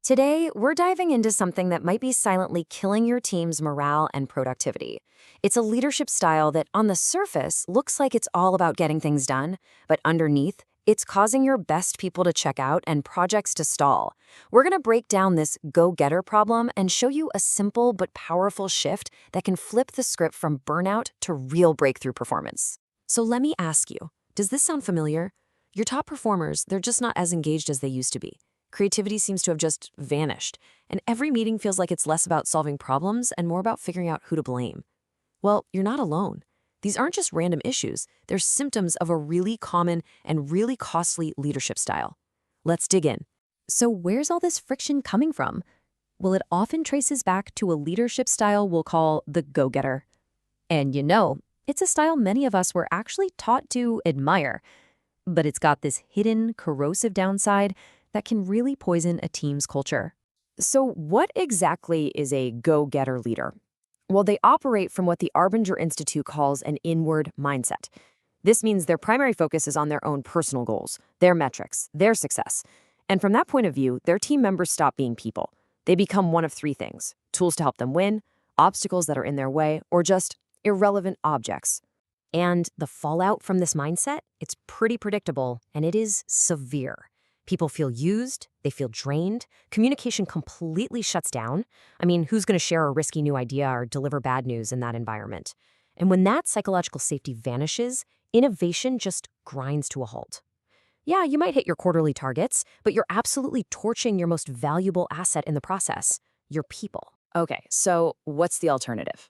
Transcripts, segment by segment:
Today, we're diving into something that might be silently killing your team's morale and productivity. It's a leadership style that, on the surface, looks like it's all about getting things done, but underneath, it's causing your best people to check out and projects to stall. We're going to break down this go-getter problem and show you a simple but powerful shift that can flip the script from burnout to real breakthrough performance. So let me ask you, does this sound familiar? Your top performers, they're just not as engaged as they used to be. Creativity seems to have just vanished, and every meeting feels like it's less about solving problems and more about figuring out who to blame. Well, you're not alone. These aren't just random issues, they're symptoms of a really common and really costly leadership style. Let's dig in. So where's all this friction coming from? Well, it often traces back to a leadership style we'll call the go-getter. And it's a style many of us were actually taught to admire, but it's got this hidden, corrosive downside that can really poison a team's culture. So what exactly is a go-getter leader? Well, they operate from what the Arbinger Institute calls an inward mindset. This means their primary focus is on their own personal goals, their metrics, their success. And from that point of view, their team members stop being people. They become one of three things: tools to help them win, obstacles that are in their way, or just irrelevant objects. And the fallout from this mindset, it's pretty predictable, and it is severe. People feel used, they feel drained, communication completely shuts down. I mean, who's going to share a risky new idea or deliver bad news in that environment? And when that psychological safety vanishes, innovation just grinds to a halt. Yeah, you might hit your quarterly targets, but you're absolutely torching your most valuable asset in the process, your people. Okay, so what's the alternative?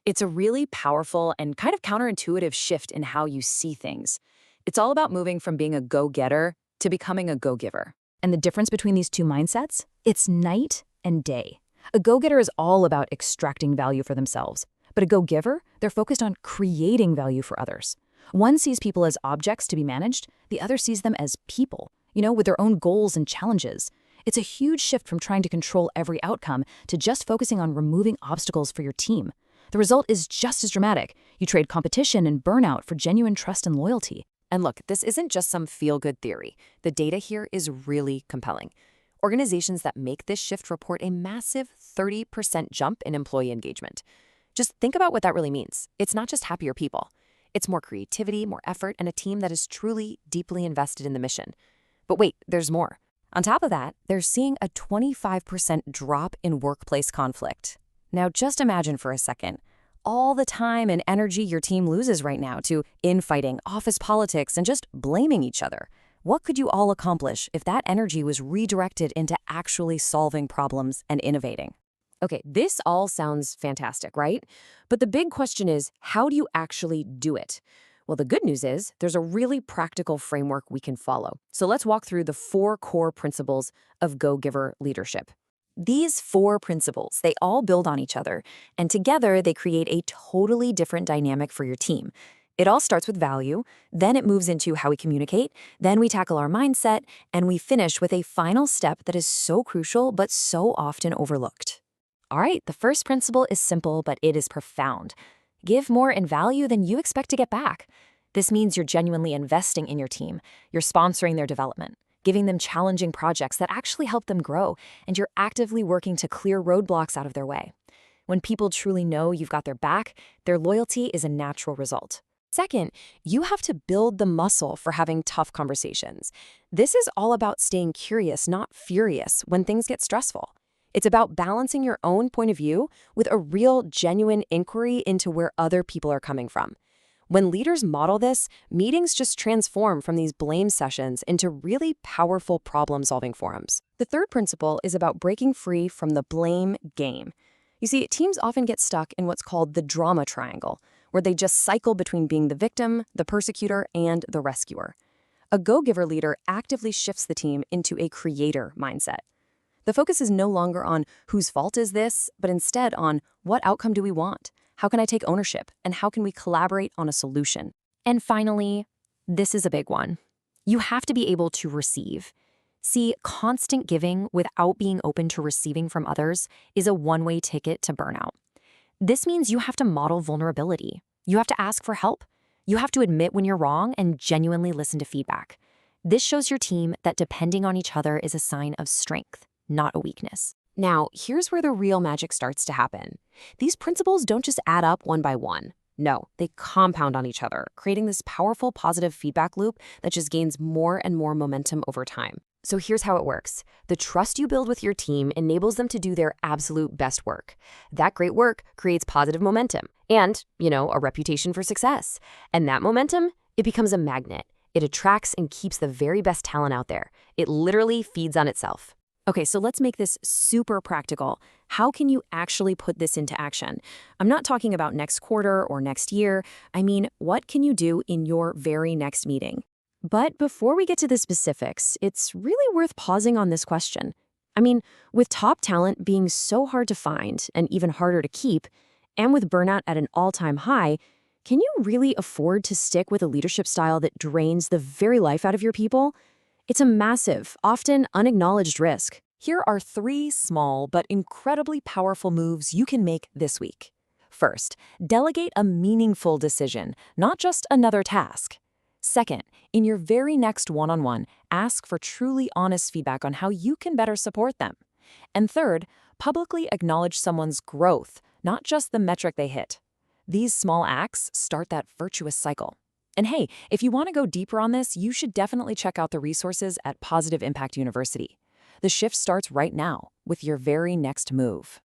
It's a really powerful and kind of counterintuitive shift in how you see things. It's all about moving from being a go-getter to becoming a go-giver. And the difference between these two mindsets? It's night and day. A go-getter is all about extracting value for themselves, but a go-giver, they're focused on creating value for others. One sees people as objects to be managed, the other sees them as people, with their own goals and challenges. It's a huge shift from trying to control every outcome to just focusing on removing obstacles for your team. The result is just as dramatic. You trade competition and burnout for genuine trust and loyalty. And look, this isn't just some feel-good theory. The data here is really compelling. Organizations that make this shift report a massive 30% jump in employee engagement. Just think about what that really means. It's not just happier people. It's more creativity, more effort, and a team that is truly, deeply invested in the mission. But wait, there's more. On top of that, they're seeing a 25% drop in workplace conflict. Now, just imagine for a second all the time and energy your team loses right now to infighting, office politics, and just blaming each other. What could you all accomplish if that energy was redirected into actually solving problems and innovating? Okay, this all sounds fantastic, right? But the big question is, how do you actually do it? Well, the good news is there's a really practical framework we can follow. So let's walk through the 4 core principles of go-giver leadership. These 4 principles, they all build on each other, and together they create a totally different dynamic for your team. It all starts with value, then it moves into how we communicate, then we tackle our mindset, and we finish with a final step that is so crucial but so often overlooked. All right, the first principle is simple, but it is profound. Give more in value than you expect to get back. This means you're genuinely investing in your team. You're sponsoring their development, giving them challenging projects that actually help them grow, and you're actively working to clear roadblocks out of their way. When people truly know you've got their back, their loyalty is a natural result. Second, you have to build the muscle for having tough conversations. This is all about staying curious, not furious, when things get stressful. It's about balancing your own point of view with a real, genuine inquiry into where other people are coming from. When leaders model this, meetings just transform from these blame sessions into really powerful problem-solving forums. The third principle is about breaking free from the blame game. You see, teams often get stuck in what's called the drama triangle, where they just cycle between being the victim, the persecutor, and the rescuer. A go-giver leader actively shifts the team into a creator mindset. The focus is no longer on whose fault is this, but instead on what outcome do we want? How can I take ownership? And how can we collaborate on a solution? And finally, this is a big one. You have to be able to receive. See, constant giving without being open to receiving from others is a one-way ticket to burnout. This means you have to model vulnerability. You have to ask for help. You have to admit when you're wrong and genuinely listen to feedback. This shows your team that depending on each other is a sign of strength, not a weakness. Now, here's where the real magic starts to happen. These principles don't just add up one by one. No, they compound on each other, creating this powerful positive feedback loop that just gains more and more momentum over time. So here's how it works. The trust you build with your team enables them to do their absolute best work. That great work creates positive momentum and, a reputation for success. And that momentum, it becomes a magnet. It attracts and keeps the very best talent out there. It literally feeds on itself. Okay, so let's make this super practical. How can you actually put this into action? I'm not talking about next quarter or next year. I mean, what can you do in your very next meeting? But before we get to the specifics, it's really worth pausing on this question. I mean, with top talent being so hard to find and even harder to keep, and with burnout at an all-time high, can you really afford to stick with a leadership style that drains the very life out of your people? It's a massive, often unacknowledged risk. Here are 3 small but incredibly powerful moves you can make this week. First, delegate a meaningful decision, not just another task. Second, in your very next one-on-one, ask for truly honest feedback on how you can better support them. And third, publicly acknowledge someone's growth, not just the metric they hit. These small acts start that virtuous cycle. And hey, if you want to go deeper on this, you should definitely check out the resources at Positive Impact University. The shift starts right now with your very next move.